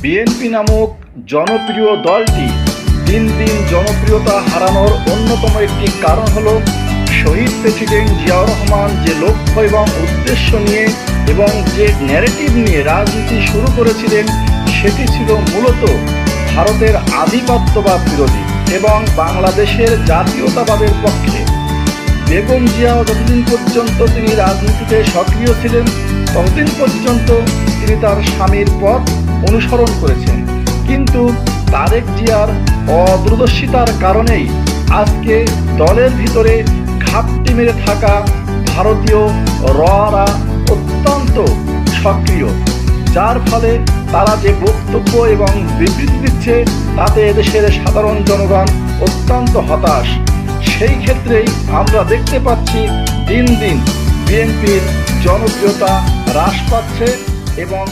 BNP নামক জনপ্রিয় দলটি দিন দিন জনপ্রিয়তা হারানোর অন্যতম একটি কারণ হলো শহীদ প্রেসিডেন্ট জিয়াউর রহমান যে লক্ষ্য এবং উদ্দেশ্য নিয়ে এবং যে ন্যারেটিভ নিয়ে রাজনীতি শুরু করেছিলেন সেটি ছিল মূলত ভারতের আধিপত্যবাদ বিরোধী এবং বাংলাদেশের জাতীয়তাবাদের পক্ষে। বেগম জিয়া যতদিন পর্যন্ত তিনি রাজনীতিতে সক্রিয় ছিলেন ততদিন পর্যন্ত তিনি তার স্বামীর পথ অনুসরণ করেছেন, কিন্তু তারেক জিয়ার অদূরদর্শিতার কারণেই আজকে দলের ভিতরে ঘাপটি মেরে থাকা ভারতীয় ররা অত্যন্ত সক্রিয়, যার ফলে তারা যে বক্তব্য এবং বিবৃতি দিচ্ছে তাতে এদেশের সাধারণ জনগণ অত্যন্ত হতাশ। সেই ক্ষেত্রেই আমরা দেখতে পাচ্ছি দিন দিন বিএনপির জনপ্রিয়তা হ্রাস পাচ্ছে এবং